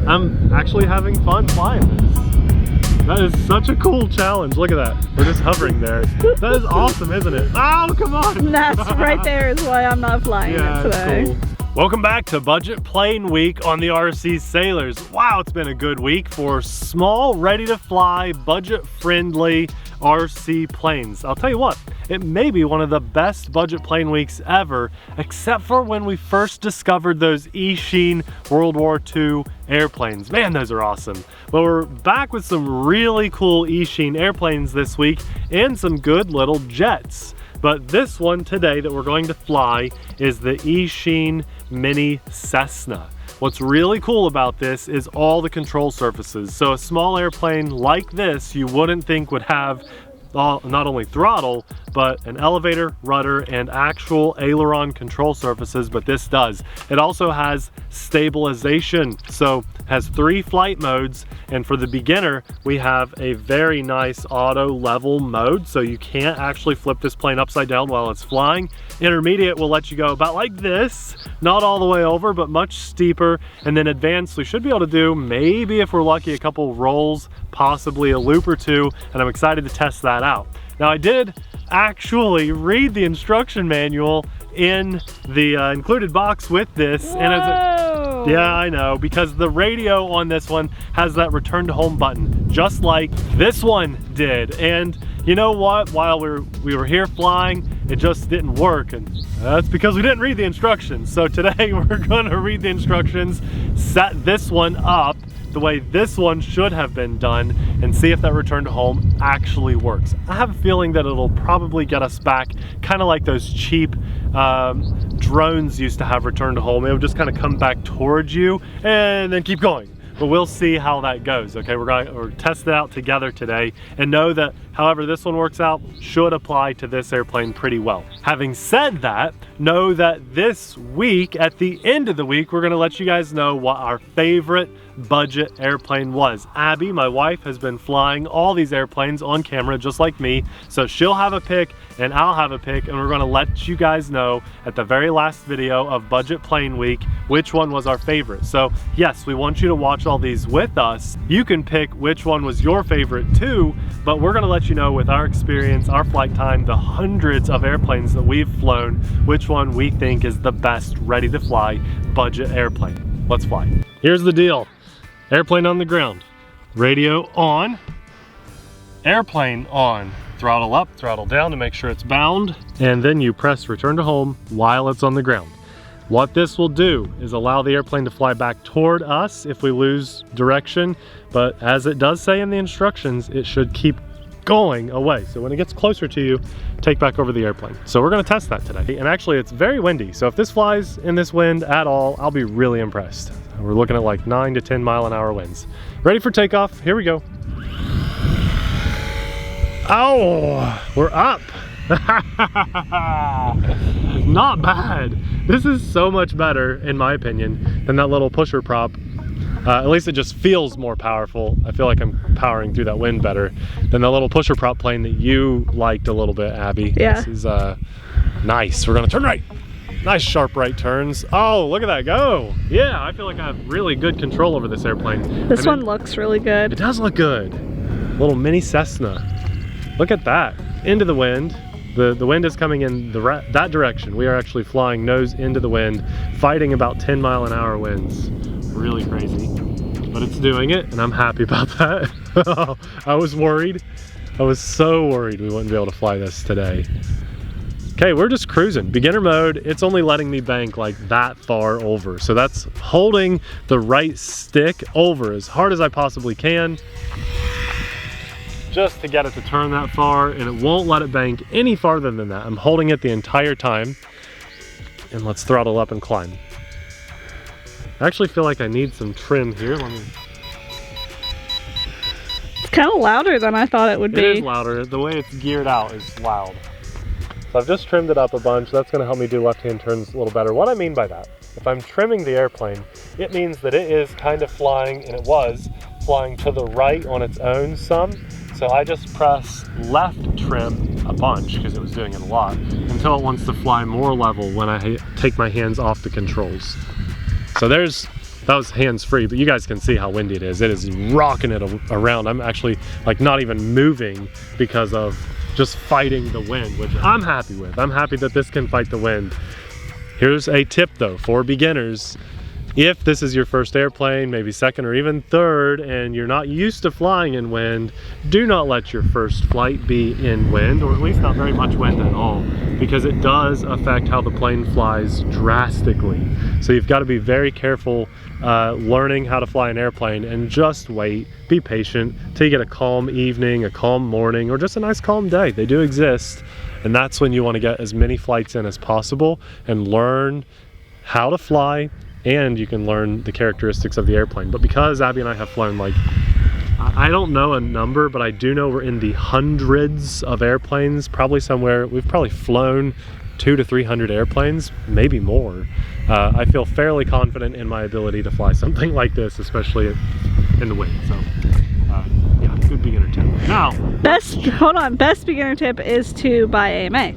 I'm actually having fun flying this. That is such a cool challenge. Look at that. We're just hovering there. That is awesome, isn't it? Oh, come on. That's right there is why I'm not flying it today. Cool. Welcome back to Budget Plane Week on the RTerry. Wow, it's been a good week for small, ready-to-fly, budget-friendly RC planes. I'll tell you what, it may be one of the best budget plane weeks ever, except for when we first discovered those Eachine World War II airplanes. Man, those are awesome. But we're back with some really cool Eachine airplanes this week and some good little jets. But this one today that we're going to fly is the Eachine Mini Cessna. What's really cool about this is all the control surfaces. So a small airplane like this you wouldn't think would have not only throttle, but an elevator, rudder, and actual aileron control surfaces, but this does. It also has stabilization, so has 3 flight modes, and for the beginner, we have a very nice auto level mode, so you can't actually flip this plane upside down while it's flying. Intermediate will let you go about like this, not all the way over, but much steeper, and then advanced, we should be able to do, maybe if we're lucky, a couple rolls, possibly a loop or 2, and I'm excited to test that out. Now I did actually read the instruction manual in the included box with this. Whoa. And yeah, I know, because the radio on this one has that return to home button, just like this one did. And you know what, while we were here flying, it just didn't work, and that's because we didn't read the instructions. So today we're gonna read the instructions, set this one up the way this one should have been done, and see if that return to home actually works. I have a feeling that it'll probably get us back kind of like those cheap drones used to have return to home. It would just kind of come back towards you and then keep going. But we'll see how that goes. Okay, we're test it out together today, and know that however this one works out should apply to this airplane pretty well. Having said that, know that this week, at the end of the week, we're gonna let you guys know what our favorite budget airplane was. Abby, my wife, has been flying all these airplanes on camera just like me, so she'll have a pick and I'll have a pick, and we're gonna let you guys know at the very last video of Budget Plane Week which one was our favorite. So yes, we want you to watch all these with us. You can pick which one was your favorite too, but we're gonna let you know with our experience, our flight time, the hundreds of airplanes that we've flown, which one we think is the best ready to fly budget airplane. Let's fly. Here's the deal. Airplane on the ground, radio on, airplane on, throttle up, throttle down to make sure it's bound, and then you press return to home while it's on the ground. What this will do is allow the airplane to fly back toward us if we lose direction, but as it does say in the instructions, it should keep going away. So when it gets closer to you, take back over the airplane. So we're gonna test that today. And actually it's very windy, so if this flies in this wind at all, I'll be really impressed. We're looking at like 9 to 10 mile an hour winds. Ready for takeoff, here we go. Oh, we're up. Not bad. This is so much better, in my opinion, than that little pusher prop. At least it just feels more powerful. I feel like I'm powering through that wind better than the little pusher prop plane that you liked a little bit, Abby. Yeah. This is nice. We're gonna turn right. Nice sharp right turns. Oh, look at that go. Yeah, I feel like I have really good control over this airplane. This one looks really good. It does look good. Little mini Cessna. Look at that. Into the wind. The wind is coming in that direction. We are actually flying nose into the wind, fighting about 10 mile an hour winds. Really crazy, but it's doing it, and I'm happy about that. I was worried. I was so worried we wouldn't be able to fly this today. Okay, we're just cruising. Beginner mode, it's only letting me bank like that far over. So that's holding the right stick over as hard as I possibly can, just to get it to turn that far, and it won't let it bank any farther than that. I'm holding it the entire time, and let's throttle up and climb. I actually feel like I need some trim here. It's kind of louder than I thought it would be. It is louder. The way it's geared out is loud. So I've just trimmed it up a bunch. That's going to help me do left-hand turns a little better. What I mean by that, if I'm trimming the airplane, it means that it is kind of flying, and it was flying to the right on its own some. So I just press left trim a bunch, because it was doing it a lot, until it wants to fly more level when I take my hands off the controls. So there's that was hands-free, but you guys can see how windy it is. It is rocking it around. I'm actually like not even moving because of just fighting the wind, which I'm happy with. I'm happy that this can fight the wind. Here's a tip though for beginners. If this is your first airplane, maybe second or even third, and you're not used to flying in wind, do not let your first flight be in wind, or at least not very much wind at all, because it does affect how the plane flies drastically. So you've got to be very careful learning how to fly an airplane, and just wait, be patient till you get a calm evening, a calm morning, or just a nice calm day. They do exist, and that's when you want to get as many flights in as possible and learn how to fly, and you can learn the characteristics of the airplane. But because Abby and I have flown, like, I don't know a number, but I do know we're in the hundreds of airplanes, probably somewhere, we've probably flown 200 to 300 airplanes, maybe more. I feel fairly confident in my ability to fly something like this, especially in the wind. So yeah, good beginner tip. Now, best beginner tip is to buy AMA.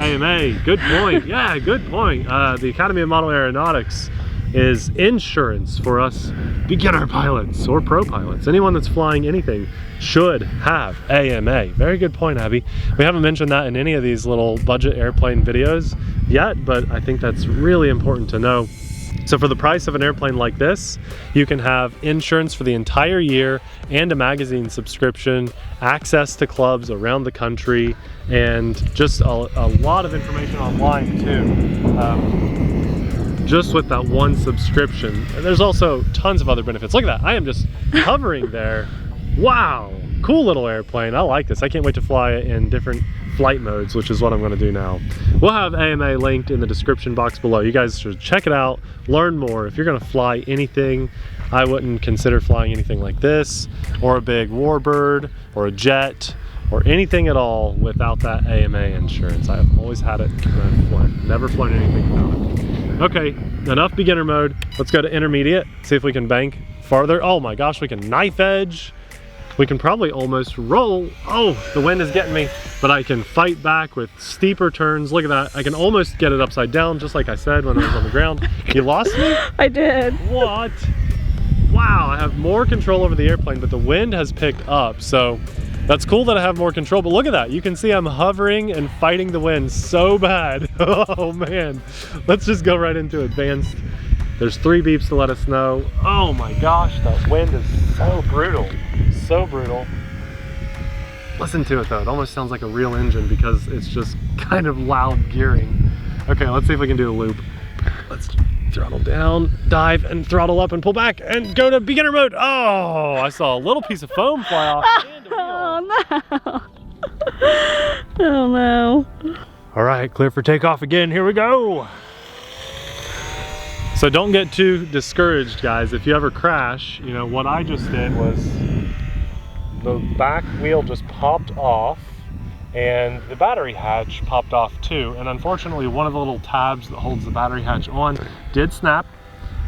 AMA, good point. Yeah, good point. The Academy of Model Aeronautics is insurance for us beginner pilots or pro pilots. Anyone that's flying anything should have AMA. Very good point, Abby. We haven't mentioned that in any of these little budget airplane videos yet, but I think that's really important to know. So for the price of an airplane like this, you can have insurance for the entire year and a magazine subscription, access to clubs around the country, and just a lot of information online too. Just with that one subscription. And there's also tons of other benefits. Look at that, I am just hovering there. Wow, cool little airplane. I like this. I can't wait to fly it in different flight modes, which is what I'm gonna do now. We'll have AMA linked in the description box below. You guys should check it out, learn more. If you're gonna fly anything, I wouldn't consider flying anything like this, or a big warbird, or a jet, or anything at all without that AMA insurance. I've always had it when I've flown. Never flown anything without it. Okay, enough beginner mode. Let's go to intermediate, see if we can bank farther. Oh my gosh, we can knife edge. We can probably almost roll. Oh, the wind is getting me, but I can fight back with steeper turns. Look at that. I can almost get it upside down, just like I said when I was on the ground. You lost me? I did. What? Wow, I have more control over the airplane, but the wind has picked up, so that's cool that I have more control. But look at that. You can see I'm hovering and fighting the wind so bad. Oh man. Let's just go right into advanced. There's 3 beeps to let us know. Oh my gosh, that wind is so brutal. So brutal. Listen to it though. It almost sounds like a real engine because it's just kind of loud gearing. Okay, let's see if we can do a loop. Let's throttle down, dive, and throttle up and pull back and go to beginner mode. Oh, I saw a little piece of foam fly off. Oh no. Oh no. All right, clear for takeoff again. Here we go. So don't get too discouraged, guys. If you ever crash, you know, what I just did was the back wheel just popped off and the battery hatch popped off too. And unfortunately, one of the little tabs that holds the battery hatch on did snap,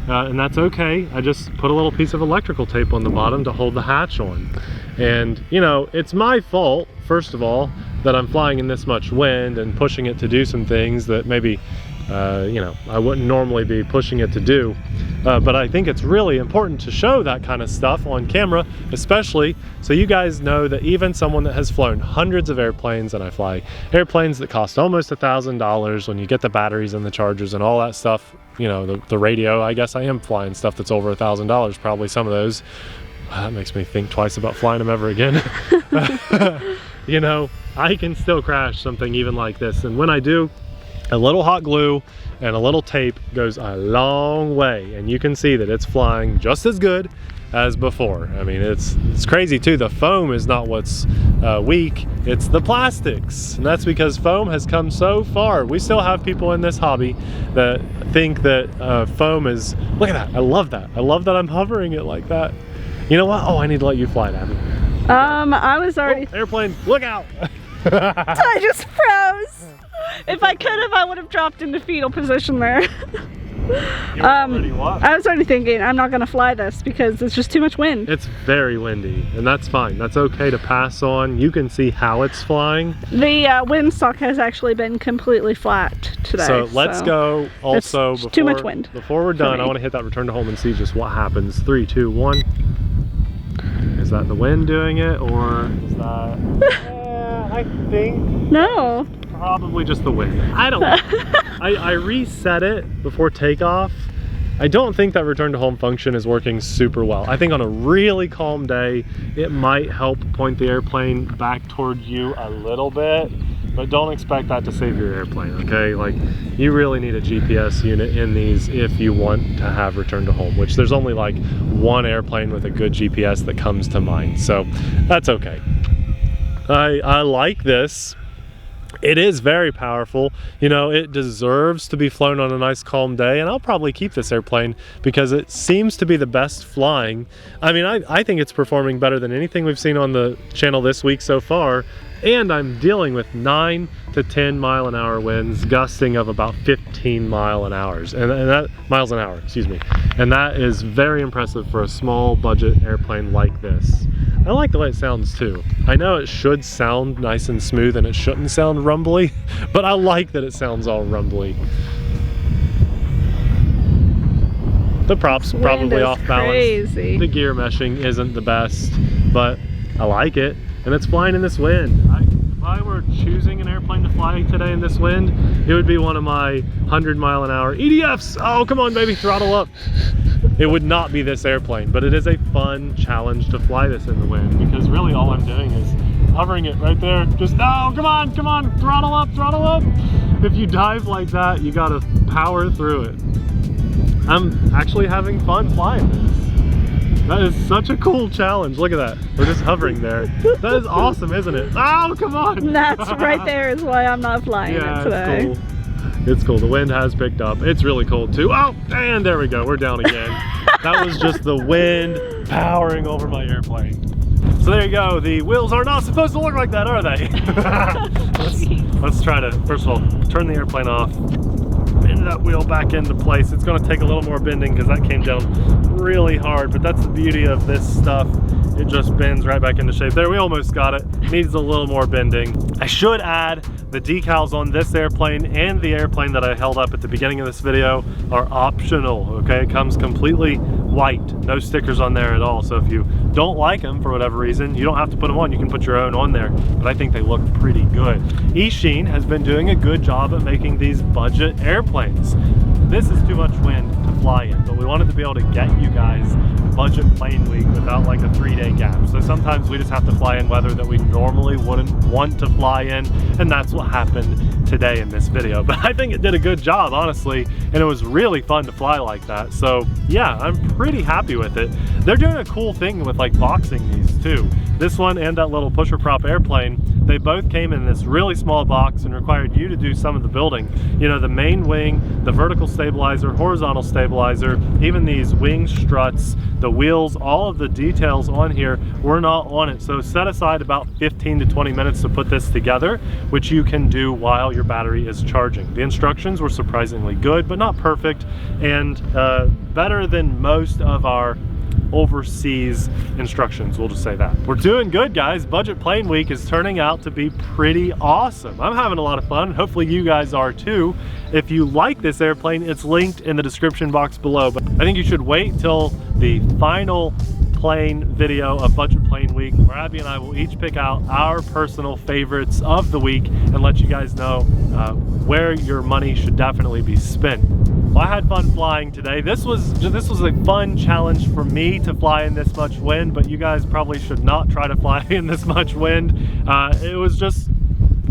and that's okay. I just put a little piece of electrical tape on the bottom to hold the hatch on. And you know, it's my fault, first of all, that I'm flying in this much wind and pushing it to do some things that maybe you know, I wouldn't normally be pushing it to do, but I think it's really important to show that kind of stuff on camera, especially so you guys know that even someone that has flown hundreds of airplanes, and I fly airplanes that cost almost $1,000 when you get the batteries and the chargers and all that stuff, you know, the radio, I guess I am flying stuff that's over $1,000, probably some of those. That makes me think twice about flying them ever again. You know, I can still crash something even like this, and when I do, a little hot glue and a little tape goes a long way, and you can see that it's flying just as good as before. I mean, it's crazy too. The foam is not what's weak, it's the plastics, and that's because foam has come so far. We still have people in this hobby that think that foam is, look at that, I love that. I love that I'm hovering it like that. You know what? Oh, I need to let you fly it, Abby. I was already... Oh, airplane, look out! I just froze. If I could have, I would have dropped into fetal position there. You're already what? I was already thinking I'm not gonna fly this because it's just too much wind. It's very windy, and that's fine. That's okay to pass on. You can see how it's flying. The windsock has actually been completely flat today. So let's go also before, too much wind before we're done. I want to hit that return to home and see just what happens. 3, 2, 1. Is that the wind doing it, or is that I think no, probably just the wind. I don't know. I reset it before takeoff. I don't think that return to home function is working super well. I think on a really calm day, it might help point the airplane back toward you a little bit, but don't expect that to save your airplane, okay? Like, you really need a GPS unit in these if you want to have return to home, which there's only like one airplane with a good GPS that comes to mind, so that's okay. I like this. It is very powerful. You know, it deserves to be flown on a nice calm day, and I'll probably keep this airplane because it seems to be the best flying. I mean, I think it's performing better than anything we've seen on the channel this week so far, and I'm dealing with 9 to 10 mile an hour winds, gusting of about 15 miles an hour, excuse me. And that is very impressive for a small budget airplane like this. I like the way it sounds too. I know it should sound nice and smooth and it shouldn't sound rumbly, but I like that it sounds all rumbly. The props probably off balance. Crazy. The gear meshing isn't the best, but I like it, and it's flying in this wind. If I were choosing an airplane to fly today in this wind, it would be one of my 100 mile an hour EDFs. Oh, come on, baby, throttle up. It would not be this airplane, but it is a fun challenge to fly this in the wind, because really all I'm doing is hovering it right there. Just, oh, come on, throttle up, throttle up. If you dive like that, you gotta power through it. I'm actually having fun flying this. That is such a cool challenge. Look at that. We're just hovering there. That is awesome, isn't it? Oh, come on. That's right there is why I'm not flying it today. It's cool. It's cool. The wind has picked up. It's really cold too. Oh, and there we go. We're down again. That was just the wind powering over my airplane. So there you go. The wheels are not supposed to look like that, are they? let's try to, first of all, turn the airplane off. Bend that wheel back into place. It's going to take a little more bending because that came down really hard, but that's the beauty of this stuff. It just bends right back into shape. There, we almost got it. Needs a little more bending. I should add the decals on this airplane and the airplane that I held up at the beginning of this video are optional, okay? It comes completely white, no stickers on there at all. So if you don't like them for whatever reason, you don't have to put them on. You can put your own on there, but I think they look pretty good. Eachine has been doing a good job at making these budget airplanes. This is too much wind to fly in, but we wanted to be able to get you guys budget plane week without like a 3-day gap. So sometimes we just have to fly in weather that we normally wouldn't want to fly in, and that's what happened today in this video. But I think it did a good job, honestly, and it was really fun to fly like that. So yeah, I'm pretty happy with it. They're doing a cool thing with like boxing these too. This one and that little pusher prop airplane, they both came in this really small box and required you to do some of the building. You know, the main wing, the vertical stabilizer, horizontal stabilizer, even these wing struts, the wheels, all of the details on here were not on it. So set aside about 15 to 20 minutes to put this together, which you can do while your battery is charging. The instructions were surprisingly good, but not perfect, and better than most of our overseas instructions, we'll just say that. We're doing good, guys. Budget plane week is turning out to be pretty awesome. I'm having a lot of fun. Hopefully you guys are too. If you like this airplane, it's linked in the description box below, but I think you should wait till the final plane video of budget plane week, where Abby and I will each pick out our personal favorites of the week and let you guys know where your money should definitely be spent. Well, I had fun flying today. This was a fun challenge for me to fly in this much wind, but you guys probably should not try to fly in this much wind. It was just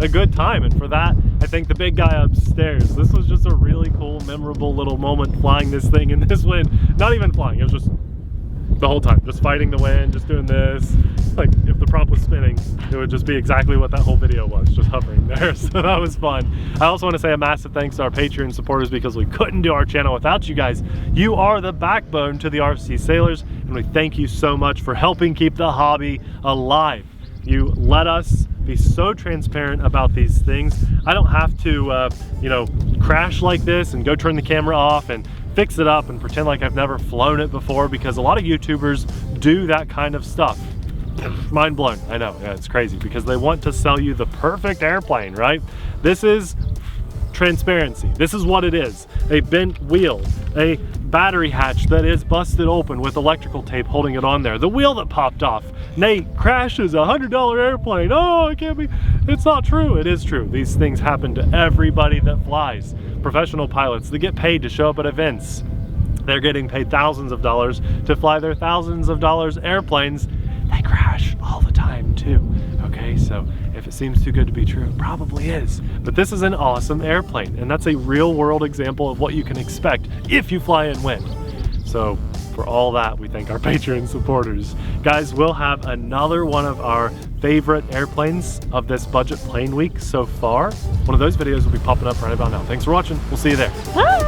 a good time, and for that, I thank the big guy upstairs. This was just a really cool, memorable little moment flying this thing in this wind. Not even flying, it was just the whole time, just fighting the wind, just doing this. Like, if the prop was spinning, it would just be exactly what that whole video was, just hovering there. So that was fun. I also want to say a massive thanks to our Patreon supporters, because we couldn't do our channel without you guys. You are the backbone to the RTerry, and we thank you so much for helping keep the hobby alive. You let us be so transparent about these things. I don't have to, you know, crash like this and go turn the camera off and fix it up and pretend like I've never flown it before, because a lot of YouTubers do that kind of stuff. Mind blown, I know, yeah, it's crazy, because they want to sell you the perfect airplane, right? This is transparency. This is what it is. A bent wheel, a battery hatch that is busted open with electrical tape holding it on there, the wheel that popped off. Nate crashes a $100 airplane. Oh, it can't be. It's not true. It is true. These things happen to everybody that flies. Professional pilots, they get paid to show up at events. They're getting paid thousands of dollars to fly their thousands of dollars airplanes. They crash all the time too. Okay, so if it seems too good to be true, it probably is. But this is an awesome airplane, and that's a real world example of what you can expect if you fly in wind. So for all that, we thank our Patreon supporters. Guys, we'll have another one of our favorite airplanes of this budget plane week so far. One of those videos will be popping up right about now. Thanks for watching. We'll see you there. Bye.